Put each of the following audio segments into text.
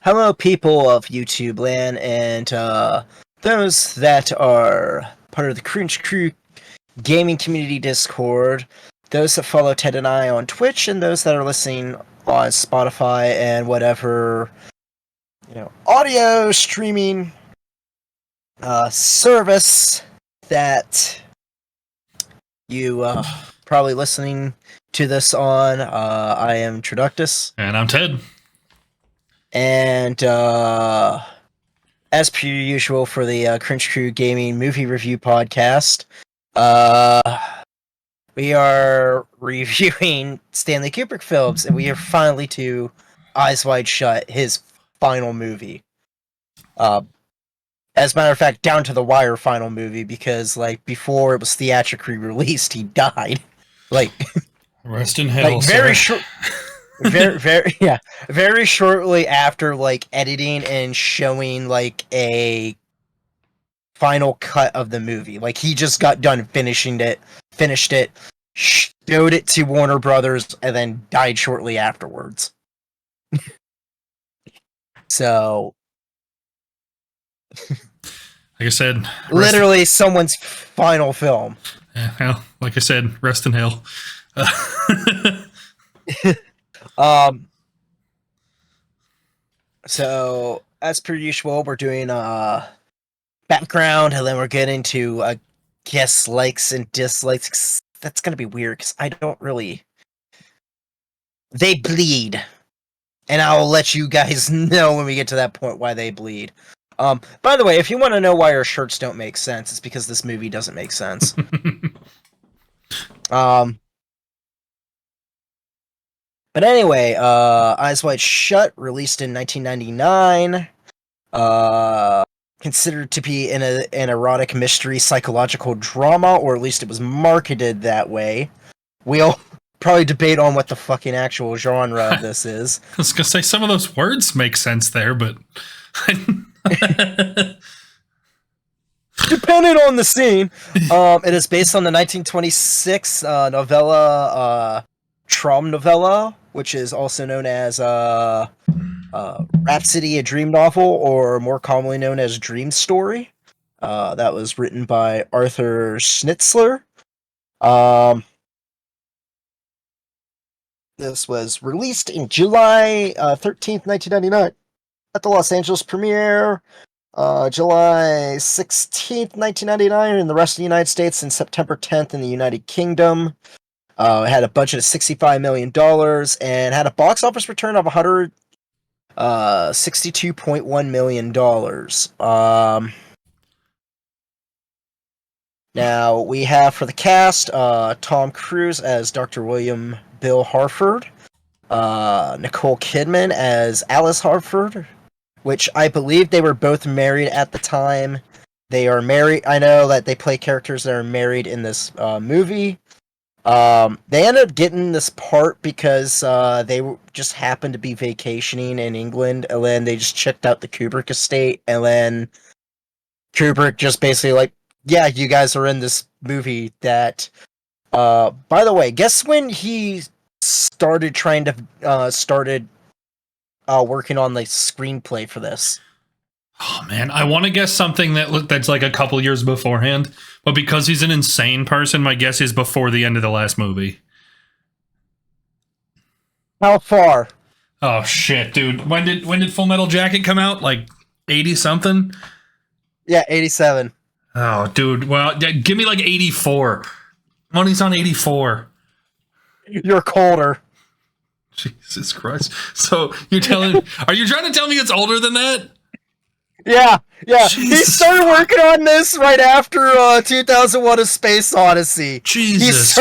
Hello, people of YouTube land, and those that are part of the Cringe Crew gaming community Discord, those that follow Ted and I on Twitch, and those that are listening on Spotify and whatever, audio streaming service that you probably listening to this on. I am Traductus. And I'm Ted. And as per usual for the Cringe Crew Gaming Movie Review Podcast, we are reviewing Stanley Kubrick films, and we are finally to Eyes Wide Shut, his final movie. As a matter of fact, down to the wire final movie, because before it was theatrically released, he died. Rest in hell, very sir. short. Very shortly after editing and showing a final cut of the movie. He just got done finished it, showed it to Warner Brothers, and then died shortly afterwards. So like I said, literally someone's final film. Yeah, well, like I said, rest in hell. So as per usual, we're doing background, and then we're getting to guess likes and dislikes. That's gonna be weird because I don't really. They bleed, and I'll let you guys know when we get to that point why they bleed. By the way, if you want to know why our shirts don't make sense, it's because this movie doesn't make sense. But anyway, Eyes Wide Shut, released in 1999, considered to be an erotic mystery psychological drama, or at least it was marketed that way. We'll probably debate on what the fucking actual genre of this is. I was going to say, some of those words make sense there, but... Depending on the scene. It is based on the 1926 novella, Traum novella, which is also known as Rhapsody, a Dream Novel, or more commonly known as Dream Story. That was written by Arthur Schnitzler. This was released in July 13th, 1999 at the Los Angeles premiere. July 16th, 1999 in the rest of the United States, and September 10th in the United Kingdom. It had a budget of $65 million and had a box office return of $162.1 million. Now, we have for the cast, Tom Cruise as Dr. William Bill Harford, Nicole Kidman as Alice Harford, which I believe they were both married at the time. They are married. I know that they play characters that are married in this movie. They ended up getting this part because they just happened to be vacationing in England, and then they just checked out the Kubrick estate, and then Kubrick just basically yeah, you guys are in this movie that, by the way, guess when he started working on the screenplay for this? Oh man, I want to guess something that's a couple years beforehand, but because he's an insane person, my guess is before the end of the last movie. How far? Oh shit, dude! When did Full Metal Jacket come out? 80 something? Yeah, 87. Oh, dude. Well, give me 84. Money's on 84. You're colder. Jesus Christ! So are you trying to tell me it's older than that? Yeah. Jesus. He started working on this right after 2001: A Space Odyssey. Jesus.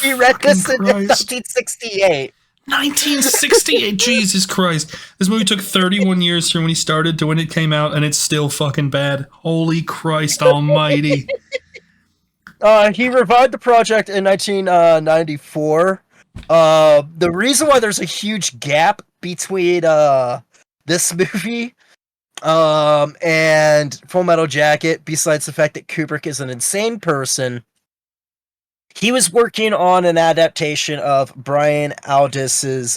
He read this in 1968. 1968. Jesus Christ! This movie took 31 years from when he started to when it came out, and it's still fucking bad. Holy Christ Almighty! He revived the project in 1994. The reason why there's a huge gap between this movie and Full Metal Jacket, besides the fact that Kubrick is an insane person, he was working on an adaptation of Brian Aldiss's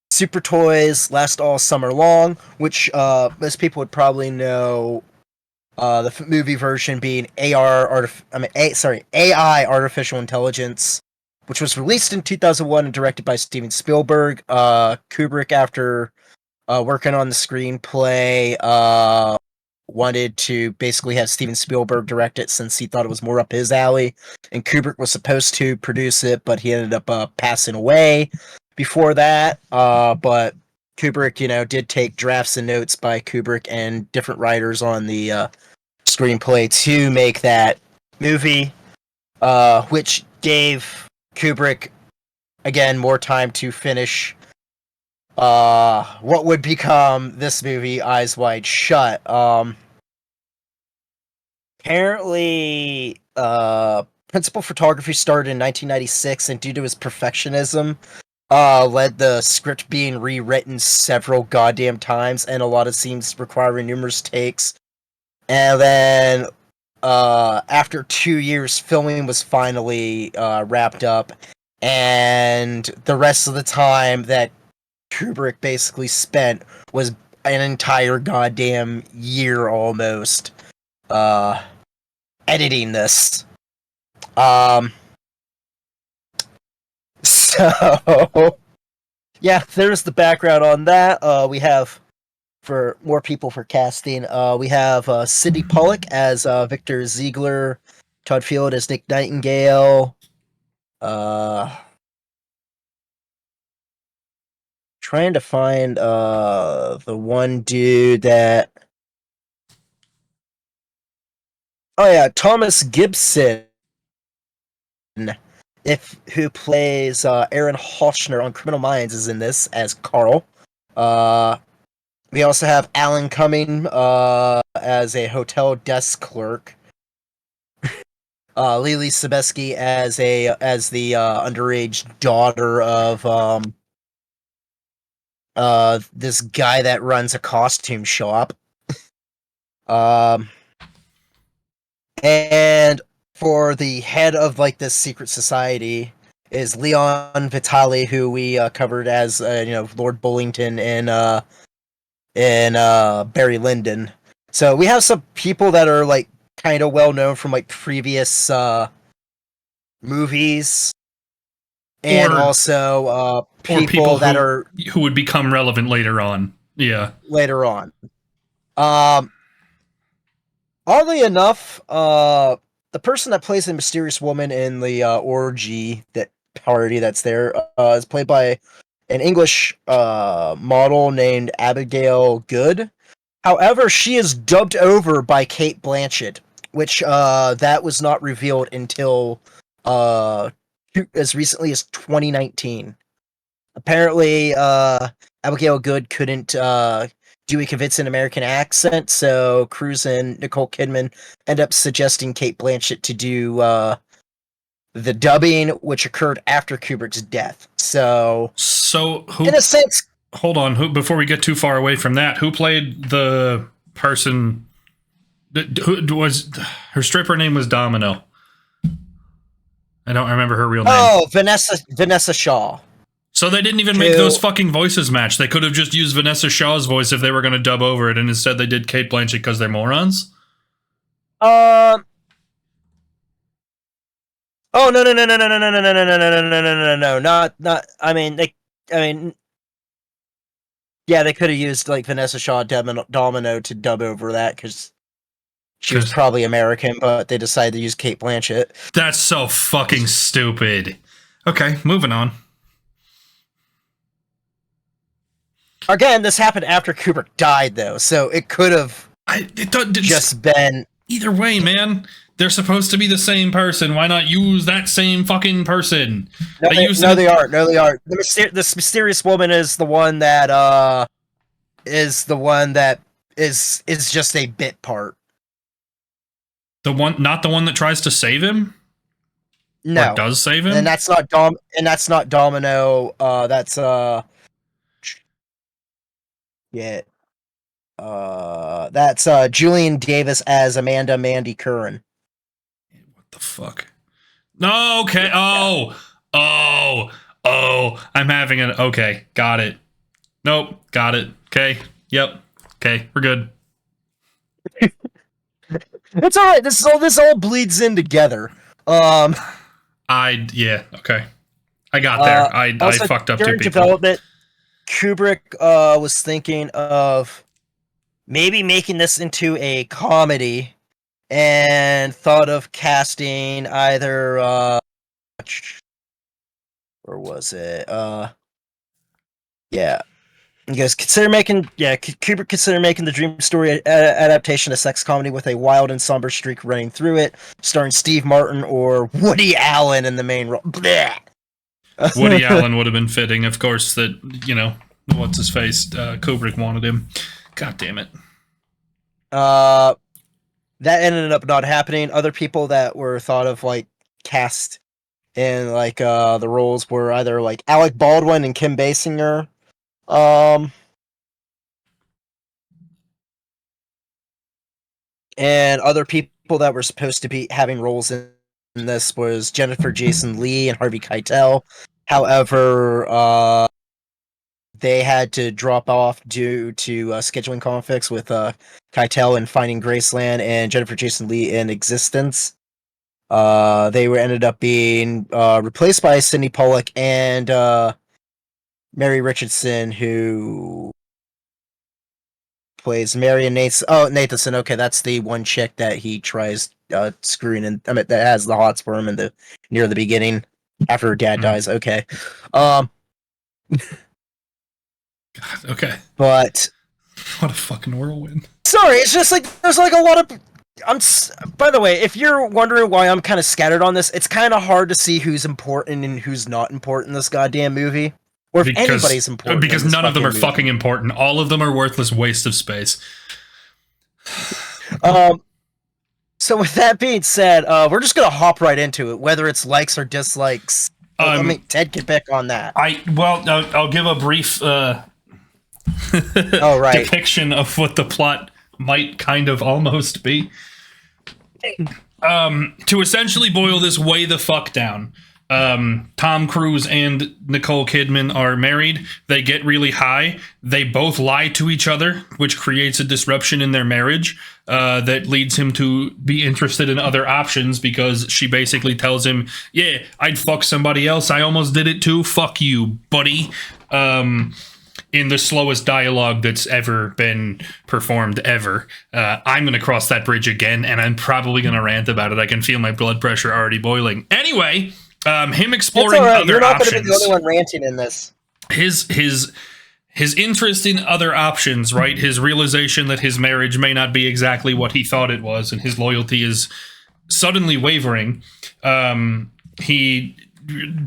Super Toys Last All Summer Long, which most people would probably know the movie version being AI Artificial Intelligence, which was released in 2001 and directed by Steven Spielberg. Kubrick, after working on the screenplay, wanted to basically have Steven Spielberg direct it since he thought it was more up his alley. And Kubrick was supposed to produce it, but he ended up passing away before that. But Kubrick, did take drafts and notes by Kubrick and different writers on the screenplay to make that movie, which gave Kubrick, again, more time to finish what would become this movie, Eyes Wide Shut. Apparently, principal photography started in 1996, and due to his perfectionism, led the script being rewritten several goddamn times, and a lot of scenes requiring numerous takes. And then, after 2 years, filming was finally wrapped up, and the rest of the time that Kubrick basically spent was an entire goddamn year almost editing this. So yeah, there's the background on that. We have, for more people for casting, we have Sidney Pollack as Victor Ziegler, Todd Field as Nick Nightingale, trying to find the one dude that, oh yeah, Thomas Gibson, who plays Aaron Hoschner on Criminal Minds, is in this as Carl. We also have Alan Cumming as a hotel desk clerk. Lily Sobieski as the underage daughter of this guy that runs a costume shop. And for the head of like this secret society is Leon Vitali, who we covered as Lord Bullington in Barry Lyndon. So we have some people that are like kind of well known from like previous movies, and also people that who would become relevant later on. Yeah, later on. Oddly enough, the person that plays the mysterious woman in the orgy that party that's there is played by an English model named Abigail Good. However, she is dubbed over by Cate Blanchett, which that was not revealed until as recently as 2019. Apparently, Abigail Good couldn't do a convincing American accent, so Cruise and Nicole Kidman end up suggesting Cate Blanchett to do the dubbing, which occurred after Kubrick's death. So who, in a sense, hold on. Before we get too far away from that, who played the person? Who was her stripper name? Was Domino. I don't remember her real name. Oh, Vanessa Shaw. So they didn't even make those fucking voices match. They could have just used Vanessa Shaw's voice if they were going to dub over it, and instead they did Cate Blanchett because they're morons? Oh, no, not. I mean, yeah, they could have used like Vanessa Shaw Domino to dub over that because she was probably American, but they decided to use Cate Blanchett. That's so fucking stupid. Okay, moving on. Again, this happened after Kubrick died, though, so it could have just been... Either way, man. They're supposed to be the same person. Why not use that same fucking person? No, they aren't. The mysterious woman is the one that is just a bit part. Not the one that tries to save him? No. Or does save him? And that's not Domino. That's that's Julian Davis as Amanda Mandy Curran. What the fuck? No, okay. Oh, I'm having an... Okay, got it. Nope. Got it. Okay. Yep. Okay. We're good. It's all right. This all bleeds in together. Yeah. Okay. I got there. I fucked up 2 during people. Development, Kubrick was thinking of maybe making this into a comedy, and thought of casting either or was it yeah. You guys Kubrick consider making the Dream Story adaptation a sex comedy with a wild and somber streak running through it, starring Steve Martin or Woody Allen in the main role. Woody Allen would have been fitting, of course. That what's his face? Kubrick wanted him. God damn it. That ended up not happening. Other people that were thought of cast in the roles were either Alec Baldwin and Kim Basinger. And other people that were supposed to be having roles in this was Jennifer Jason Leigh and Harvey Keitel. However, they had to drop off due to scheduling conflicts with Keitel in Finding Graceland and Jennifer Jason Leigh in Existence. They ended up being replaced by Sidney Pollack and Mary Richardson, who plays Marion Nathanson. Okay, that's the one chick that he tries screwing in. I mean, that has the hot for him near the beginning after her dad dies. Okay, God, okay. But what a fucking whirlwind. Sorry, it's just there's a lot of. By the way, if you're wondering why I'm kind of scattered on this, it's kind of hard to see who's important and who's not important in this goddamn movie. Or if anybody's important. Because none of them are fucking important. All of them are worthless waste of space. So with that being said, we're just gonna hop right into it, whether it's likes or dislikes. Ted can pick on that. I'll give a brief depiction of what the plot might kind of almost be. To essentially boil this way the fuck down, Tom Cruise and Nicole Kidman are married. They get really high. They both lie to each other, which creates a disruption in their marriage that leads him to be interested in other options, because she basically tells him, yeah, I'd fuck somebody else. I almost did it too. Fuck you, buddy. In the slowest dialogue that's ever been performed ever. I'm going to cross that bridge again, and I'm probably going to rant about it. I can feel my blood pressure already boiling. Anyway, him exploring other options. You're not going to be the only one ranting in this. His interest in other options, right? His realization that his marriage may not be exactly what he thought it was, and his loyalty is suddenly wavering. He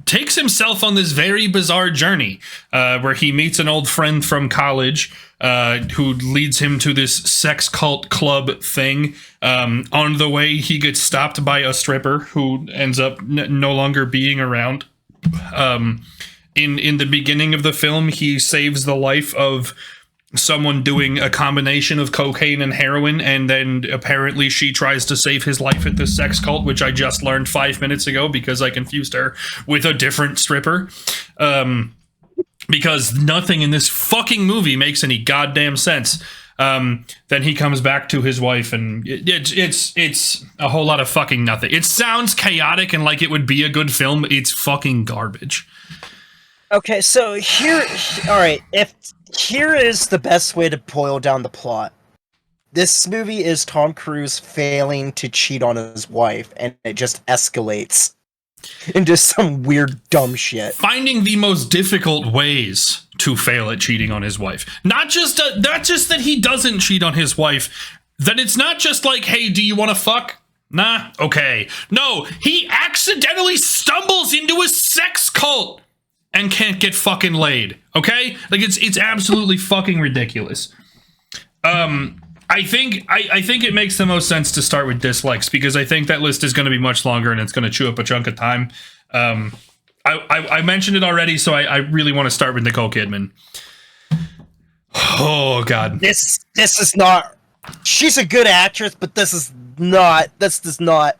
takes himself on this very bizarre journey where he meets an old friend from college who leads him to this sex cult club thing. On the way, he gets stopped by a stripper who ends up no longer being around. In the beginning of the film, he saves the life of someone doing a combination of cocaine and heroin, and then apparently she tries to save his life at this sex cult, which I just learned 5 minutes ago because I confused her with a different stripper. Because nothing in this fucking movie makes any goddamn sense. Then he comes back to his wife, and it's a whole lot of fucking nothing. It sounds chaotic and like it would be a good film. It's fucking garbage. Okay, so here is the best way to boil down the plot. This movie is Tom Cruise failing to cheat on his wife, and it just escalates into some weird dumb shit. Finding the most difficult ways to fail at cheating on his wife. Not just that he doesn't cheat on his wife. That it's not just like, hey, do you want to fuck? Nah, okay. No, he accidentally stumbles into a sex cult and can't get fucking laid, okay? Like, it's absolutely fucking ridiculous. I think it makes the most sense to start with dislikes, because I think that list is going to be much longer and it's going to chew up a chunk of time. I mentioned it already, so I really want to start with Nicole Kidman. Oh, God. This is not... She's a good actress, but this is not... The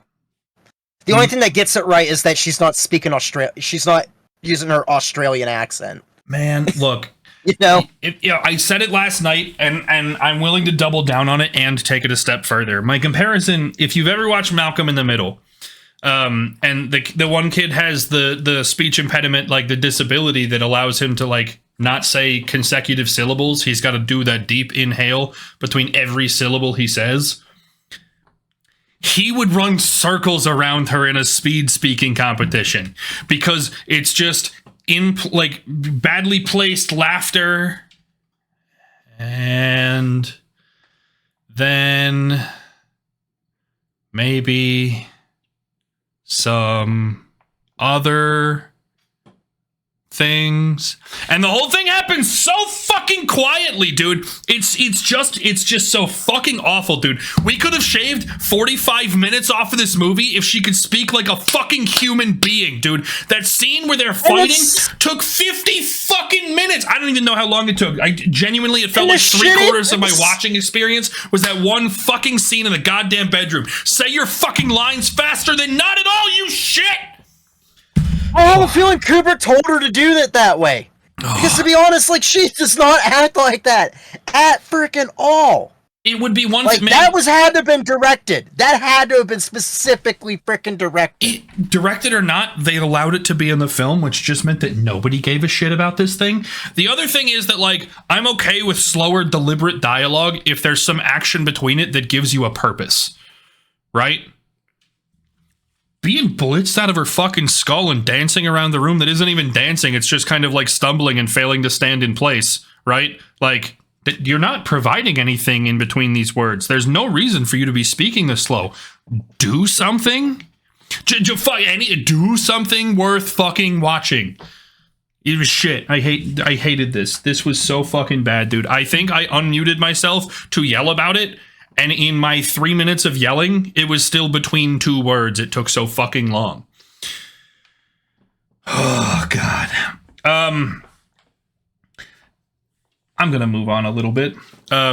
only thing that gets it right is that she's not speaking Australian. She's not using her Australian accent. Man, look, You know, I said it last night, and I'm willing to double down on it and take it a step further. My comparison: if you've ever watched Malcolm in the Middle, and the one kid has the speech impediment, like the disability that allows him to like not say consecutive syllables. He's got to do that deep inhale between every syllable he says. He would run circles around her in a speed speaking competition because it's just like badly placed laughter, and then maybe some other things, and the whole thing happens so fucking quietly, dude. It's just so fucking awful, dude. We could have shaved 45 minutes off of this movie if she could speak like a fucking human being, dude. That scene where they're fighting took 50 fucking minutes. I don't even know how long it took. I genuinely, it felt like 3/4 of my watching experience was that one fucking scene in the goddamn bedroom. Say your fucking lines faster than not at all, you shit. I have a feeling Kubrick told her to do that way. Because to be honest, like, she does not act like that at freaking all. It would be one like that had to have been directed. That had to have been specifically freaking directed. Directed or not, they allowed it to be in the film, which just meant that nobody gave a shit about this thing. The other thing is that, like, I'm okay with slower, deliberate dialogue if there's some action between it that gives you a purpose, right? Being blitzed out of her fucking skull and dancing around the room that isn't even dancing, it's just kind of like stumbling and failing to stand in place, right? Like, you're not providing anything in between these words. There's no reason for you to be speaking this slow. Do something. Do something worth fucking watching. It was shit. I hated this. This was so fucking bad, dude. I think I unmuted myself to yell about it. And in my 3 minutes of yelling, it was still between two words. It took so fucking long. Oh, God. I'm going to move on a little bit. I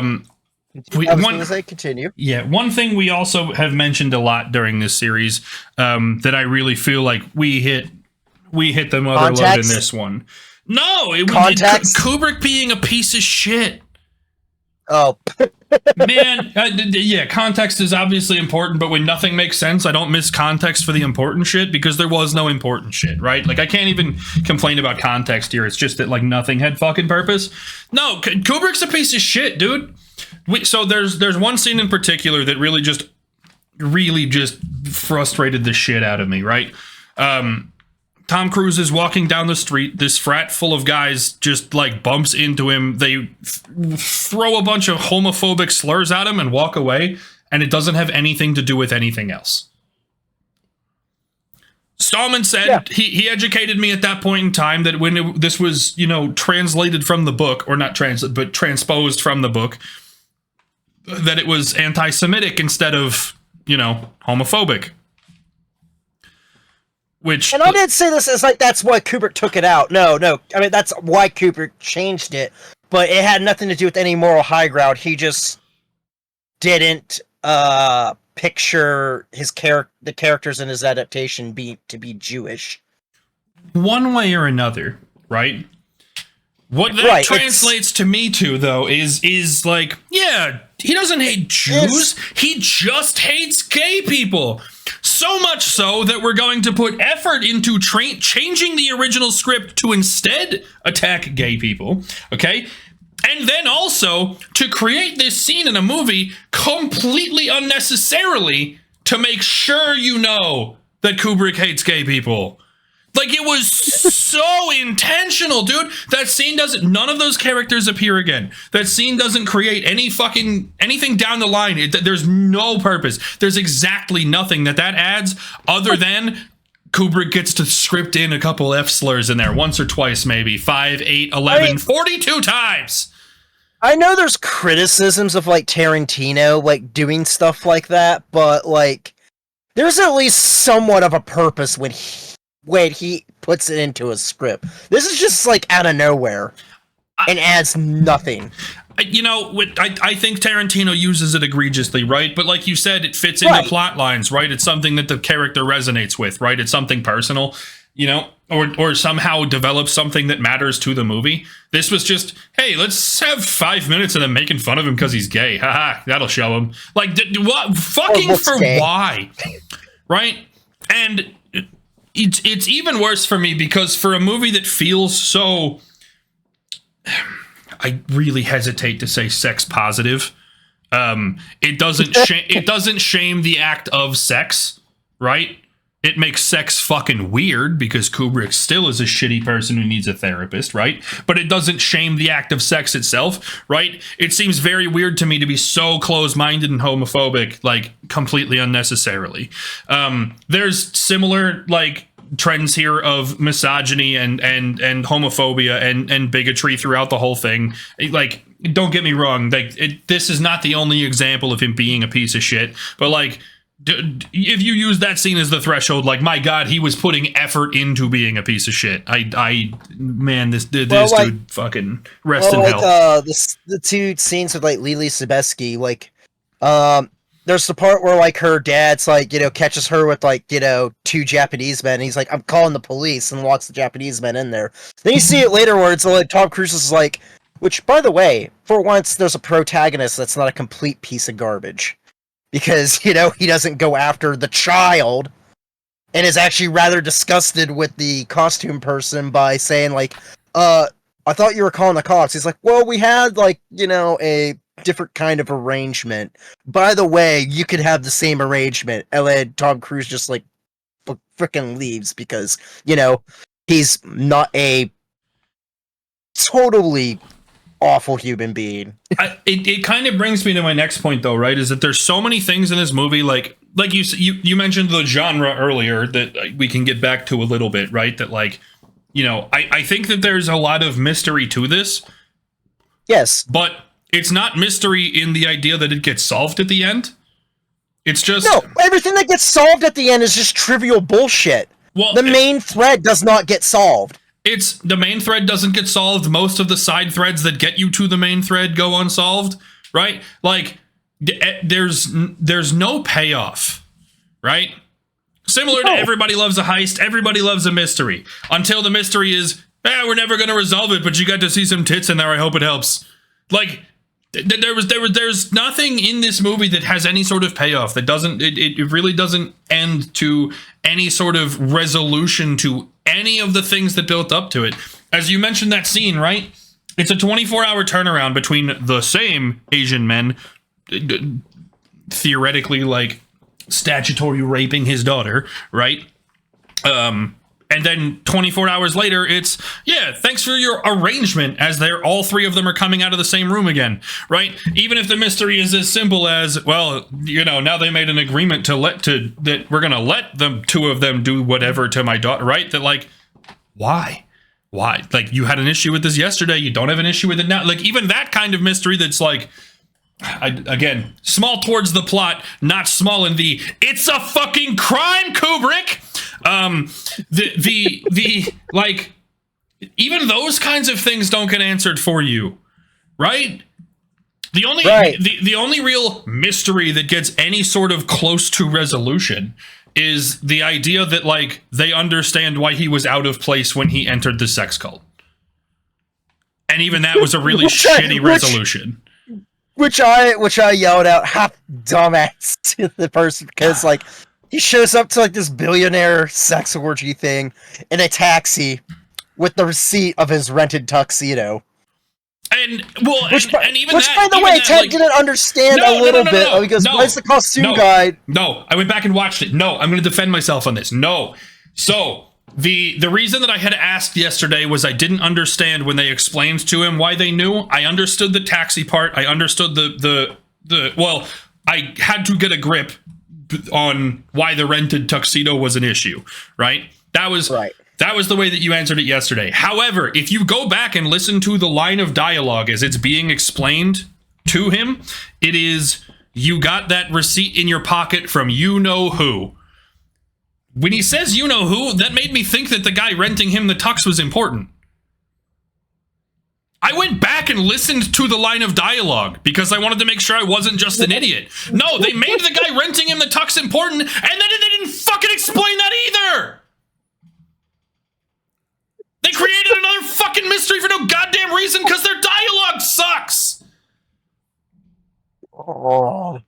was going to say continue. Yeah, one thing we also have mentioned a lot during this series that I really feel like we hit the mother load in this one. No, it was Kubrick being a piece of shit. Oh, man. Yeah, context is obviously important, but when nothing makes sense, I don't miss context for the important shit because there was no important shit, right? Like, I can't even complain about context here. It's just that, like, nothing had fucking purpose. No, Kubrick's a piece of shit, dude. So there's one scene in particular that really just frustrated the shit out of me, right? Tom Cruise is walking down the street. This frat full of guys just, like, bumps into him. They throw a bunch of homophobic slurs at him and walk away, and it doesn't have anything to do with anything else. Stallman said he educated me at that point in time that when this was, translated from the book, or not translated, but transposed from the book, that it was anti-Semitic instead of, homophobic. And I didn't say this as like that's why Kubrick took it out. No. I mean, that's why Kubrick changed it. But it had nothing to do with any moral high ground. He just didn't picture the characters in his adaptation to be Jewish. One way or another, right? What that translates to me to, though, is like, yeah, he doesn't hate Jews. He just hates gay people. So much so that we're going to put effort into changing the original script to instead attack gay people, okay? And then also to create this scene in a movie completely unnecessarily to make sure you know that Kubrick hates gay people. Like, it was so intentional, dude. That scene none of those characters appear again. That scene doesn't create anything down the line. There's no purpose. There's exactly nothing that adds other than Kubrick gets to script in a couple F slurs in there once or twice, maybe 5, 8, 11, 42 times. I know there's criticisms of, like, Tarantino, like, doing stuff like that, but, like, there's at least somewhat of a purpose when he puts it into a script. This is just, like, out of nowhere and adds nothing. I think Tarantino uses it egregiously, right? But like you said, it fits into plot lines, right? It's something that the character resonates with, right? It's something personal, or somehow develop something that matters to the movie. This was just, hey, let's have 5 minutes of them making fun of him because he's gay. Haha, that'll show him. Like, what? Fucking for gay. Why? Right? And it's even worse for me because for a movie that feels so, I really hesitate to say sex positive. It doesn't shame the act of sex, right? It makes sex fucking weird because Kubrick still is a shitty person who needs a therapist, right? But it doesn't shame the act of sex itself, right? It seems very weird to me to be so close-minded and homophobic, like completely unnecessarily. There's similar like trends here of misogyny and homophobia and bigotry throughout the whole thing. Like, don't get me wrong, like this is not the only example of him being a piece of shit, but like, if you use that scene as the threshold, like, my God, he was putting effort into being a piece of shit. Man, this dude fucking rest in hell. The two scenes with like Lily Sobieski, like, there's the part where like her dad's like, catches her with like, two Japanese men. And he's like, I'm calling the police, and locks the Japanese men in there. Then you see it later where it's like Tom Cruise is like, which, by the way, for once, there's a protagonist that's not a complete piece of garbage. Because, he doesn't go after the child, and is actually rather disgusted with the costume person by saying, like, I thought you were calling the cops. He's like, well, we had, like, a different kind of arrangement. By the way, you could have the same arrangement. And then Tom Cruise just, like, freaking leaves because, he's not a totally awful human being. It kind of brings me to my next point, though, right? Is that there's so many things in this movie, like you mentioned the genre earlier that we can get back to a little bit, right? That like, I think that there's a lot of mystery to this. Yes, but it's not mystery in the idea that it gets solved at the end. It's just everything that gets solved at the end is just trivial bullshit. Well, the main thread does not get solved. It's the main thread doesn't get solved. Most of the side threads that get you to the main thread go unsolved, right? Like, there's no payoff, right? Similar to Everybody Loves a Heist, Everybody Loves a Mystery. Until the mystery is, we're never going to resolve it, but you got to see some tits in there, I hope it helps. Like, there's nothing in this movie that has any sort of payoff. That doesn't, it really doesn't end to any sort of resolution to any of the things that built up to it. As you mentioned that scene, right? It's a 24-hour turnaround between the same Asian men theoretically, like, statutory raping his daughter, right? And then 24 hours later, it's, thanks for your arrangement, as all three of them are coming out of the same room again, right? Even if the mystery is as simple as, well, now they made an agreement that we're going to let the two of them do whatever to my daughter, right? That, like, why? Like, you had an issue with this yesterday, you don't have an issue with it now. Like, even that kind of mystery that's like, again, small towards the plot, not small in the, it's a fucking crime, Kubrick! Like, even those kinds of things don't get answered for you, right? The only real mystery that gets any sort of close to resolution is the idea that, like, they understand why he was out of place when he entered the sex cult. And even that was a really shitty resolution. Which I yelled out, "Ha, dumbass," to the person, because, like, he shows up to, like, this billionaire sex orgy thing in a taxi with the receipt of his rented tuxedo. And, well, which, by the way, Ted didn't understand a little bit. Because where's the costume guide? No, I went back and watched it. No, I'm going to defend myself on this. No. So, the reason that I had asked yesterday was I didn't understand when they explained to him why they knew. I understood the taxi part. I understood well, I had to get a grip on why the rented tuxedo was an issue, right? That was right. That was the way that you answered it yesterday. However, if you go back and listen to the line of dialogue as it's being explained to him, it is, you got that receipt in your pocket from you-know-who. When he says you-know-who, that made me think that the guy renting him the tux was important. I went back and listened to the line of dialogue because I wanted to make sure I wasn't just an idiot. No, they made the guy renting him the tux important, and then they didn't fucking explain that either! reason, because their dialogue sucks. Oh.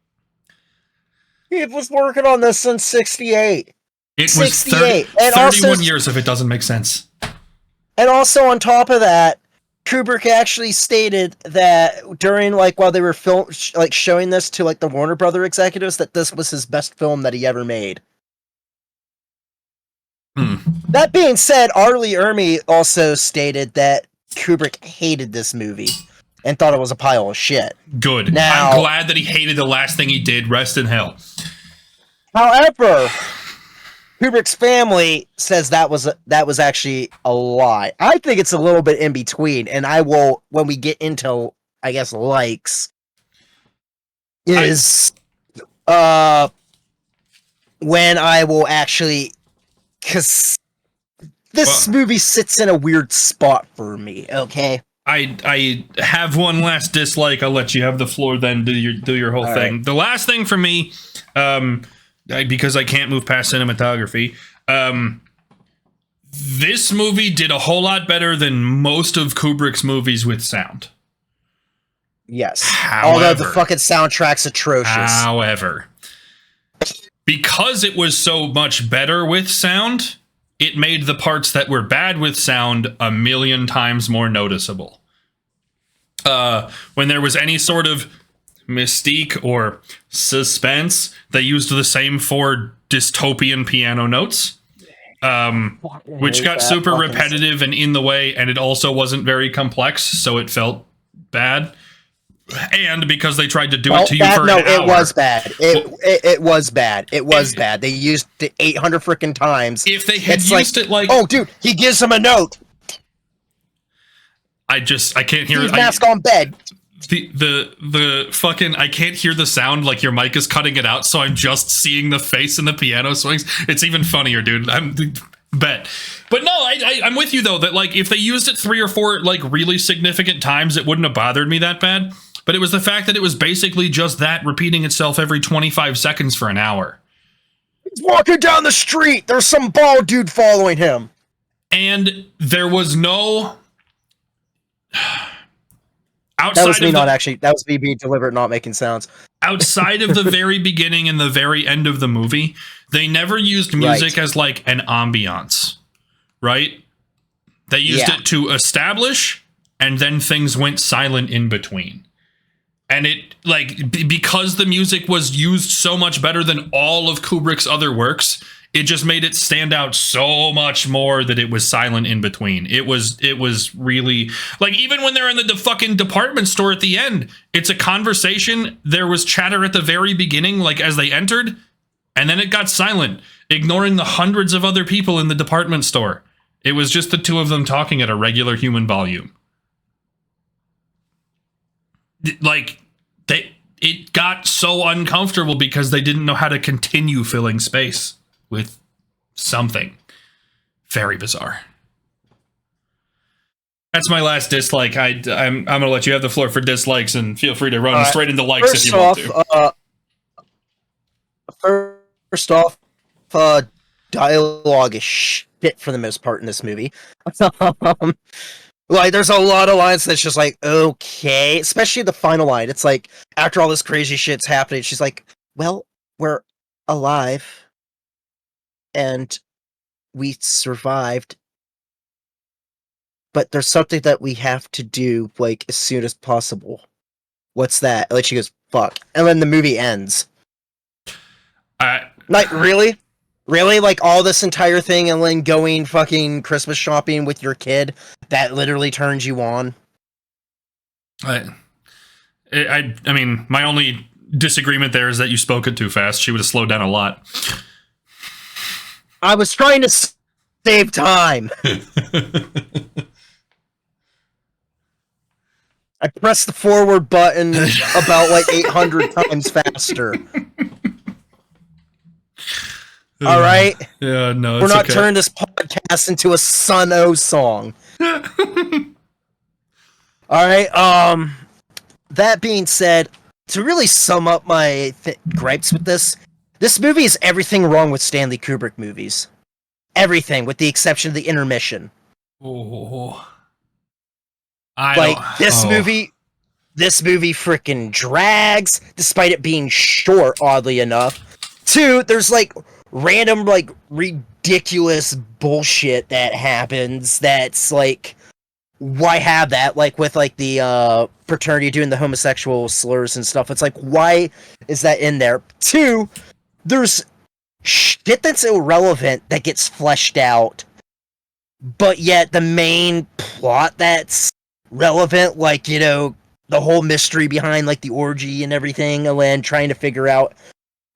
He was working on this since 68. It was 68. 31 years if it doesn't make sense. And also on top of that, Kubrick actually stated that during, like, while they were showing this to, like, the Warner Brother executives, that this was his best film that he ever made. That being said, Arlie Ermy also stated that Kubrick hated this movie and thought it was a pile of shit. Good. Now, I'm glad that he hated the last thing he did. Rest in hell. However, Kubrick's family says that was actually a lie. I think it's a little bit in between, and I will, when we get into, I guess, likes, when I will actually, because this movie sits in a weird spot for me, okay? I have one last dislike. I'll let you have the floor then, do your whole thing. Right. The last thing for me, because I can't move past cinematography, this movie did a whole lot better than most of Kubrick's movies with sound. Yes. However, although the fucking soundtrack's atrocious. However, because it was so much better with sound, it made the parts that were bad with sound a million times more noticeable. When there was any sort of mystique or suspense, they used the same 4 dystopian piano notes, which got super repetitive and in the way, and it also wasn't very complex, so it felt bad. And because they tried to do it to you for an hour. It was bad. It was bad. It was bad. They used it 800 freaking times. If they had used it like... Oh, dude, he gives him a note. I can't hear it. Mask on bed. The fucking, I can't hear the sound, like your mic is cutting it out, so I'm just seeing the face and the piano swings. It's even funnier, dude. Bet. But no, I'm with you though, that like if they used it 3 or 4 like really significant times, it wouldn't have bothered me that bad. But it was the fact that it was basically just that repeating itself every 25 seconds for an hour. He's walking down the street. There's some bald dude following him. And there was no... That was me being deliberate, not making sounds. Outside of the very beginning and the very end of the movie, they never used music as like an ambiance, right? They used it to establish, and then things went silent in between. And it, like, because the music was used so much better than all of Kubrick's other works, it just made it stand out so much more that it was silent in between. It was really, like, even when they're in the fucking department store at the end, it's a conversation. There was chatter at the very beginning, like as they entered, and then it got silent, ignoring the hundreds of other people in the department store. It was just the two of them talking at a regular human volume. Like, it got so uncomfortable because they didn't know how to continue filling space with something. Very bizarre. That's my last dislike. I'm gonna let you have the floor for dislikes, and feel free to run straight into likes if you want to. First off, dialogue is shit for the most part in this movie. Like, there's a lot of lines that's just like, okay. Especially the final line. It's like, after all this crazy shit's happening, she's like, well, we're alive. And we survived. But there's something that we have to do, like, as soon as possible. What's that? Like, she goes, fuck. And then the movie ends. Like, really? Really? Like, all this entire thing and then going fucking Christmas shopping with your kid, that literally turns you on? I mean, my only disagreement there is that you spoke it too fast. She would have slowed down a lot. I was trying to save time. I pressed the forward button about like 800 times faster. All right? Yeah, no, we're not turning this podcast into a Sun-O song. All right, that being said, to really sum up my gripes with this movie is everything wrong with Stanley Kubrick movies. Everything, with the exception of the intermission. Oh. This movie freaking drags, despite it being short, oddly enough. 2, there's like random, like ridiculous bullshit that happens that's like, why have that? Like with like the fraternity doing the homosexual slurs and stuff. It's like, why is that in there? 2, there's shit that's irrelevant that gets fleshed out, but yet the main plot that's relevant, like, you know, the whole mystery behind like the orgy and everything, and then trying to figure out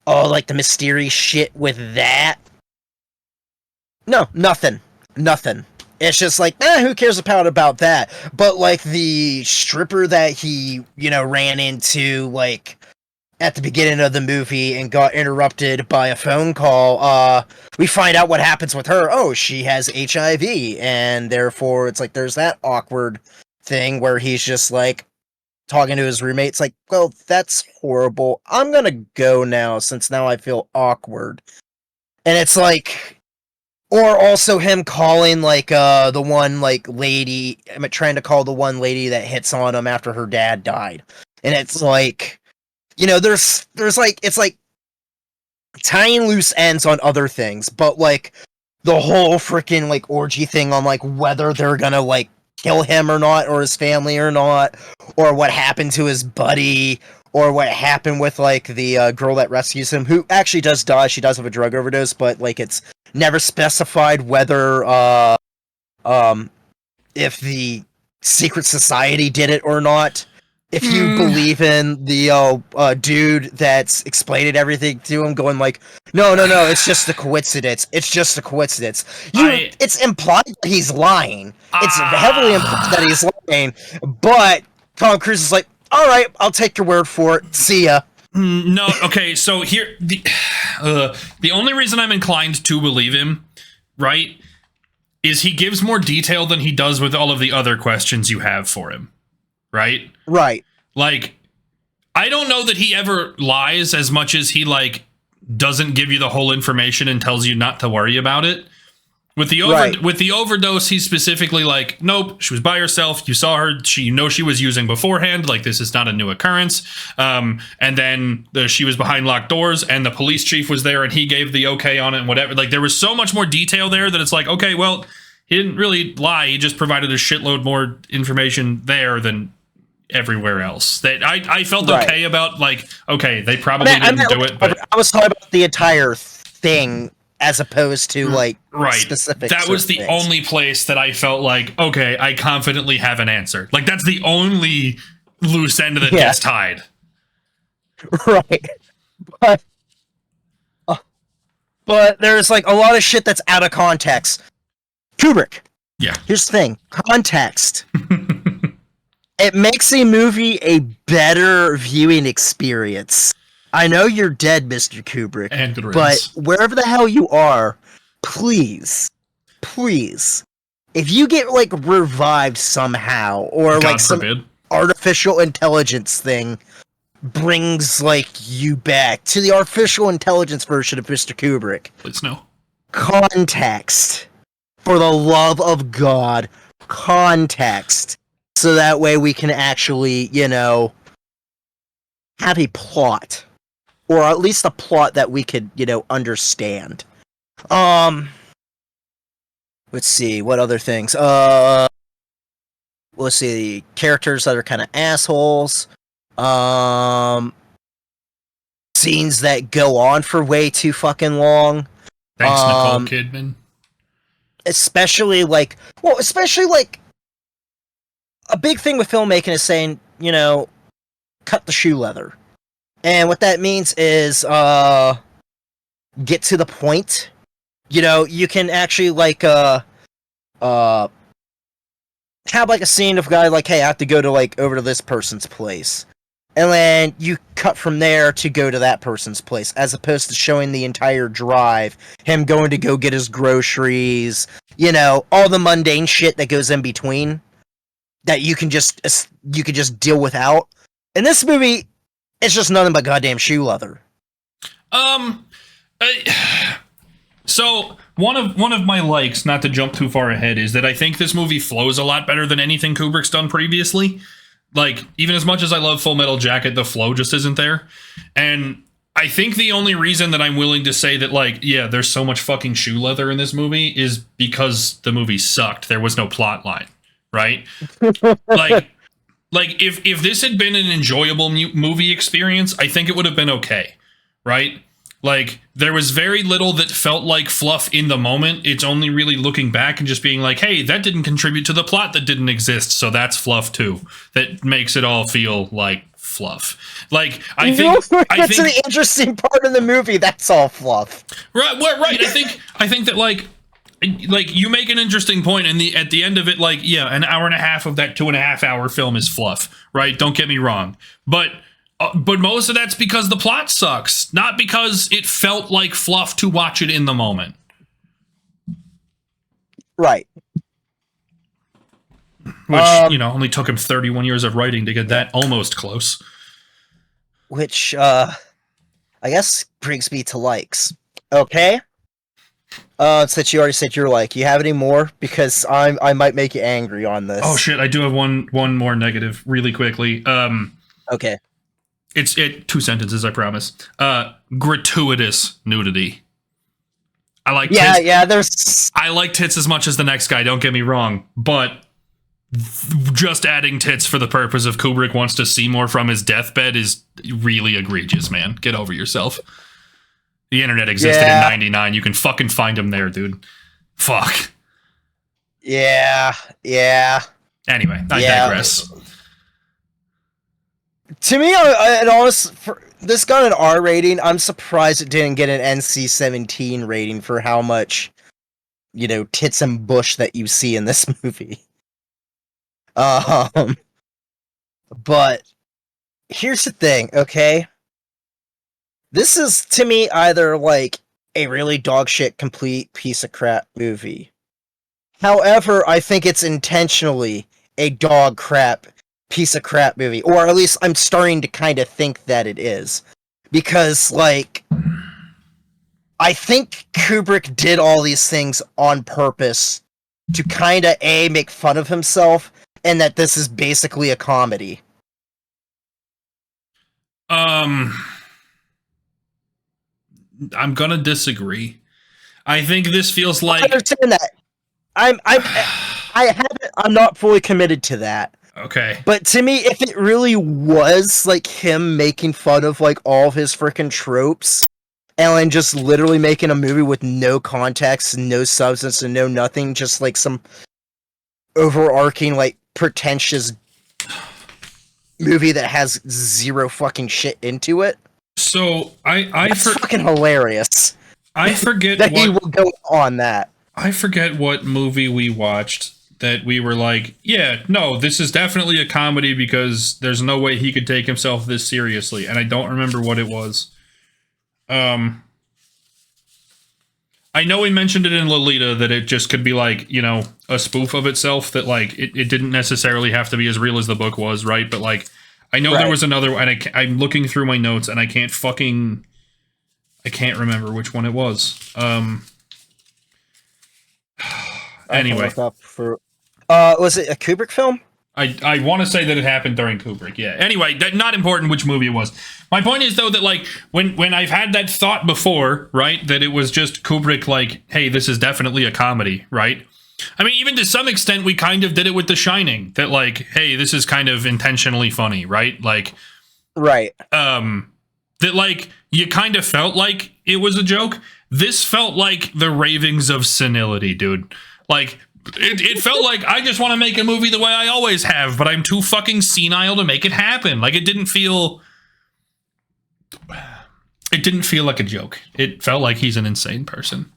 like the mysterious shit with that. No, nothing. It's just like, who cares about that? But like the stripper that he, you know, ran into like at the beginning of the movie and got interrupted by a phone call, we find out what happens with her. Oh, she has HIV, and therefore it's like there's that awkward thing where he's just like talking to his roommates like, well, that's horrible. I'm gonna go now since now I feel awkward. And it's like, or also him calling like the one like lady, trying to call the one lady that hits on him after her dad died. And it's like, you know, there's like, it's like tying loose ends on other things, but like the whole freaking like orgy thing on like whether they're gonna like kill him or not, or his family or not, or what happened to his buddy, or what happened with like the girl that rescues him, who actually does die. She does have a drug overdose, but like it's never specified whether if the secret society did it or not. If you believe in the dude that's explaining everything to him, going like, no, it's just a coincidence. It's just a coincidence. It's implied that he's lying. It's heavily implied that he's lying, but Tom Cruise is like, all right, I'll take your word for it. See ya. No, okay, so here, the only reason I'm inclined to believe him, right, is he gives more detail than he does with all of the other questions you have for him. Right? Right. Like, I don't know that he ever lies as much as he, like, doesn't give you the whole information and tells you not to worry about it. With the overdose, he's specifically like, nope, she was by herself. You saw her. She was using beforehand. Like, this is not a new occurrence. And then she was behind locked doors, and the police chief was there, and he gave the okay on it and whatever. Like, there was so much more detail there that it's like, okay, well, he didn't really lie. He just provided a shitload more information there than everywhere else. That I felt okay about, like, okay, they probably didn't do it, but I was talking about the entire thing as opposed to like specific. That was the only place that I felt like, okay, I confidently have an answer. Like, that's the only loose end that gets tied. Right. But there's like a lot of shit that's out of context. Kubrick. Yeah. Here's the thing. Context. It makes a movie a better viewing experience. I know you're dead, Mr. Kubrick, but wherever the hell you are, please, if you get like revived somehow, or God like forbid. Some artificial intelligence thing brings like you back to the artificial intelligence version of Mr. Kubrick. Please no. Context. For the love of God, context. So that way we can actually, you know, have a plot. Or at least a plot that we could, you know, understand. Let's see, what other things? Let's see, characters that are kind of assholes. Scenes that go on for way too fucking long. Thanks, Nicole Kidman. Especially a big thing with filmmaking is saying, you know, cut the shoe leather. And what that means is get to the point. You know, you can actually like have like a scene of a guy like, hey, I have to go to like over to this person's place. And then you cut from there to go to that person's place, as opposed to showing the entire drive, him going to go get his groceries, you know, all the mundane shit that goes in between that you can just deal without. In this movie, it's just nothing but goddamn shoe leather. So one of my likes, not to jump too far ahead, is that I think this movie flows a lot better than anything Kubrick's done previously. Like, even as much as I love Full Metal Jacket, the flow just isn't there. And I think the only reason that I'm willing to say that, like, yeah, there's so much fucking shoe leather in this movie is because the movie sucked. There was no plot line, right? like if this had been an enjoyable movie experience, I think it would have been okay, right? Like, there was very little that felt like fluff in the moment. It's only really looking back and just being like, hey, that didn't contribute to the plot that didn't exist, so that's fluff too. That makes it all feel like fluff. Like, I think that's the interesting part of the movie. That's all fluff. Right. Well, right. I think that like you make an interesting point, and at the end of it, like, yeah, an hour and a half of that 2.5 hour film is fluff, right? Don't get me wrong, but most of that's because the plot sucks, not because it felt like fluff to watch it in the moment. Right. Which, only took him 31 years of writing to get that almost close. Which, I guess brings me to likes. Okay? Since you already said your like, you have any more? Because I might make you angry on this. Oh shit, I do have one more negative really quickly. Okay. It's 2 sentences, I promise. Gratuitous nudity. I like tits. Yeah, there's... I like tits as much as the next guy, don't get me wrong, but just adding tits for the purpose of Kubrick wants to see more from his deathbed is really egregious, man. Get over yourself. The internet existed in 99. You can fucking find them there, dude. Fuck. Yeah. Anyway, I digress. To me, this got an R rating. I'm surprised it didn't get an NC-17 rating for how much, tits and bush that you see in this movie. But here's the thing, okay? This is, to me, either like a really dogshit complete piece of crap movie. However, I think it's intentionally a dog crap piece of crap movie, or at least I'm starting to kind of think that it is, because like I think Kubrick did all these things on purpose to kind of make fun of himself, and that this is basically a comedy. I'm gonna disagree. I think this feels like... I understand that. I'm not fully committed to that. Okay. But to me, if it really was like him making fun of like all of his freaking tropes, and then just literally making a movie with no context, no substance, and no nothing, just like some overarching, like, pretentious movie that has zero fucking shit into it. So that's fucking hilarious. I forget that he will go on that. I forget what movie we watched that we were like, yeah, no, this is definitely a comedy because there's no way he could take himself this seriously, and I don't remember what it was. I know we mentioned it in Lolita that it just could be like, a spoof of itself, that like it didn't necessarily have to be as real as the book was, right? But like, I know there was another, and I'm looking through my notes and I can't remember which one it was. Anyway, was it a Kubrick film? I want to say that it happened during Kubrick, yeah. Anyway, not important which movie it was. My point is, though, that, like, when I've had that thought before, right, that it was just Kubrick, like, hey, this is definitely a comedy, right? I mean, even to some extent, we kind of did it with The Shining, that, like, hey, this is kind of intentionally funny, right? Like... Right. That, like, you kind of felt like it was a joke. This felt like the ravings of senility, dude. Like... It felt like I just want to make a movie the way I always have, but I'm too fucking senile to make it happen. Like, it didn't feel like a joke. It felt like he's an insane person.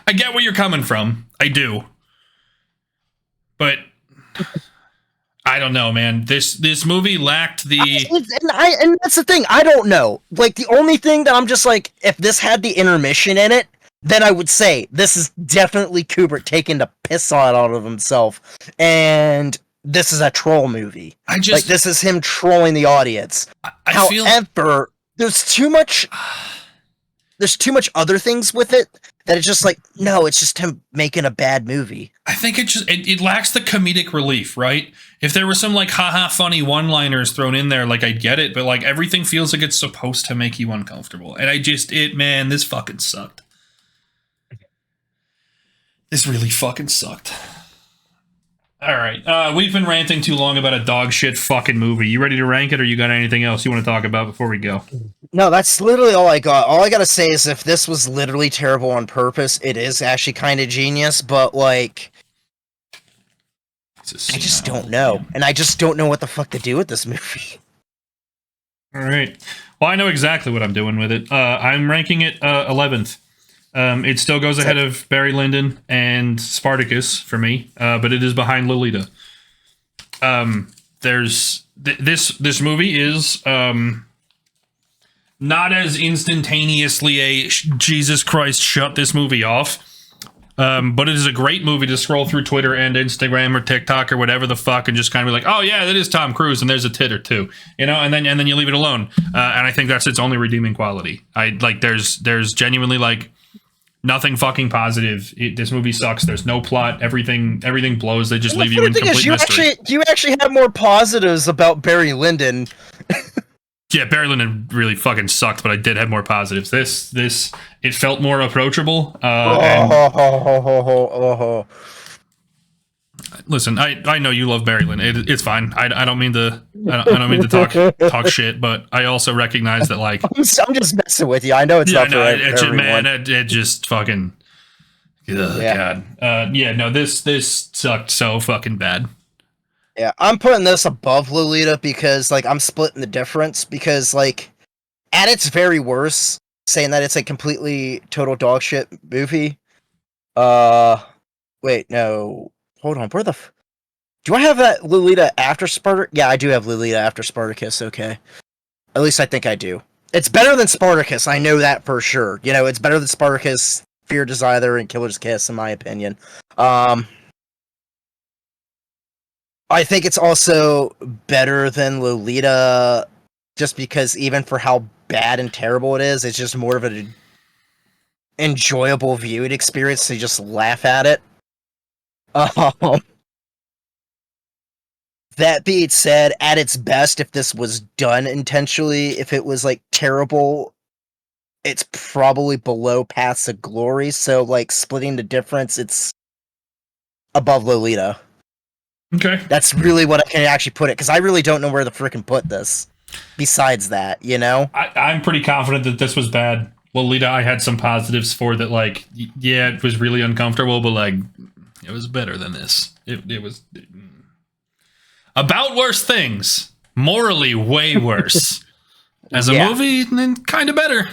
I get where you're coming from. I do. But I don't know, man. This movie lacked the... And that's the thing. I don't know. Like, the only thing that I'm just like, if this had the intermission in it, then I would say this is definitely Kubrick taking the piss out of himself, and this is a troll movie. This is him trolling the audience. However, there's too much. there's too much other things with it that it's just like, no, it's just him making a bad movie. I think it lacks the comedic relief, right? If there were some like haha funny one-liners thrown in there, like I'd get it, but like everything feels like it's supposed to make you uncomfortable. And man, this fucking sucked. This really fucking sucked. All right, we've been ranting too long about a dog shit fucking movie. You ready to rank it, or you got anything else you want to talk about before we go? No, that's literally all I got. All I gotta say is if this was literally terrible on purpose, it is actually kind of genius, but like, I just don't know. And I just don't know what the fuck to do with this movie. All right. Well, I know exactly what I'm doing with it. I'm ranking it 11th. It still goes ahead of Barry Lyndon and Spartacus for me, but it is behind Lolita. This movie is not as instantaneously a Jesus Christ, shut this movie off. But it is a great movie to scroll through Twitter and Instagram or TikTok or whatever the fuck and just kind of be like, oh yeah, that is Tom Cruise and there's a tit or two, you know, and then you leave it alone. And I think that's its only redeeming quality. There's genuinely like nothing fucking positive. This movie sucks. There's no plot. Everything blows. They just leave you in complete mystery. You actually have more positives about Barry Lyndon. Yeah, Barry Lyndon really fucking sucked, but I did have more positives. This it felt more approachable. Listen, I know you love Barry Lyndon. It's fine. I don't mean to talk shit, but I also recognize that like I'm just messing with you. I know it's not for everyone. Man, it just fucking God. This sucked so fucking bad. Yeah, I'm putting this above Lolita because, like, I'm splitting the difference because, like, at its very worst, saying that it's a completely total dog shit movie. Wait, no. Hold on, where the do I have that Lolita after Spartacus? Yeah, I do have Lolita after Spartacus, okay. At least I think I do. It's better than Spartacus, I know that for sure. You know, it's better than Spartacus, Fear, Desire, and Killer's Kiss, in my opinion. I think it's also better than Lolita, just because even for how bad and terrible it is, it's just more of an enjoyable viewing experience to just laugh at it. That being said, at its best, if this was done intentionally, if it was like terrible, it's probably below Paths of Glory. So, like, splitting the difference, it's above Lolita. Okay. That's really what I can actually put it, because I really don't know where to frickin' put this. Besides that, you know? I'm pretty confident that this was bad. Lolita, I had some positives for that, like, yeah, it was really uncomfortable, but, like, it was better than this. It was about worse things. Morally, way worse. As a movie, kind of better.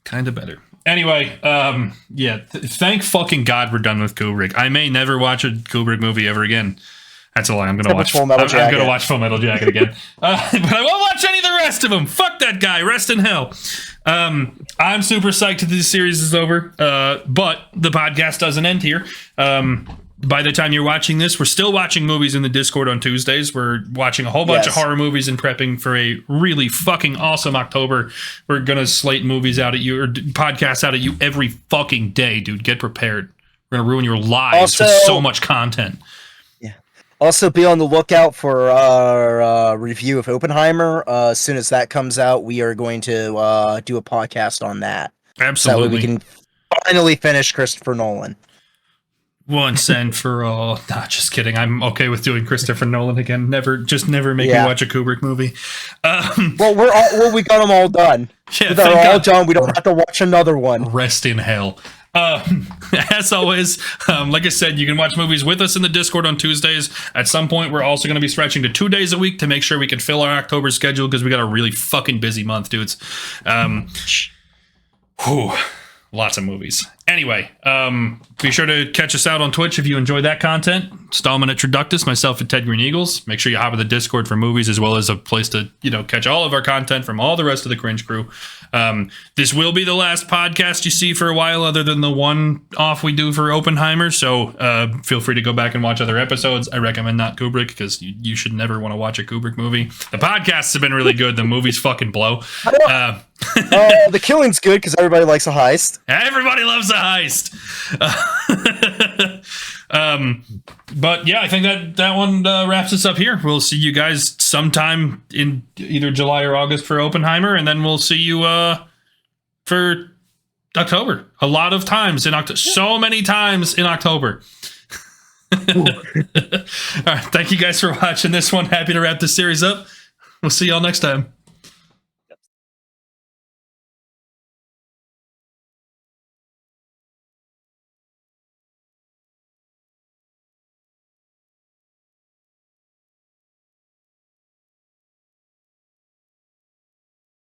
Kind of better. Anyway, thank fucking God we're done with Kubrick. I may never watch a Kubrick movie ever again. That's a lie. I'm gonna watch Full Metal Jacket. I'm gonna watch Full Metal Jacket again, but I won't watch any of the rest of them. Fuck that guy. Rest in hell. I'm super psyched that this series is over, but the podcast doesn't end here. By the time you're watching this, we're still watching movies in the Discord on Tuesdays. We're watching a whole bunch of horror movies and prepping for a really fucking awesome October. We're going to slate movies out at you, or podcasts out at you every fucking day, dude. Get prepared. We're going to ruin your lives with so much content. Yeah. Also, be on the lookout for our review of Oppenheimer. As soon as that comes out, we are going to do a podcast on that. Absolutely. So we can finally finish Christopher Nolan. Once and for all. Nah, just kidding. I'm okay with doing Christopher Nolan again. Never make me watch a Kubrick movie. Well, we got them all done. Yeah, they're all done. We don't have to watch another one. Rest in hell. As always, like I said, you can watch movies with us in the Discord on Tuesdays. At some point, we're also going to be stretching to 2 days a week to make sure we can fill our October schedule because we got a really fucking busy month, dudes. Lots of movies. Anyway, be sure to catch us out on Twitch if you enjoy that content. Stallman at Traductus, myself at Ted Green Eagles. Make sure you hop in the Discord for movies, as well as a place to, catch all of our content from all the rest of the Cringe crew. This will be the last podcast you see for a while, other than the one off we do for Oppenheimer. So feel free to go back and watch other episodes. I recommend not Kubrick, because you should never want to watch a Kubrick movie. The podcasts have been really good. The movies fucking blow. The killing's good because everybody likes a heist. Everybody loves a heist. But yeah, I think that one wraps us up here. We'll see you guys sometime in either July or August for Oppenheimer, and then we'll see you for October. A lot of times in October. So many times in October. All right. Thank you guys for watching this one. Happy to wrap this series up. We'll see y'all next time.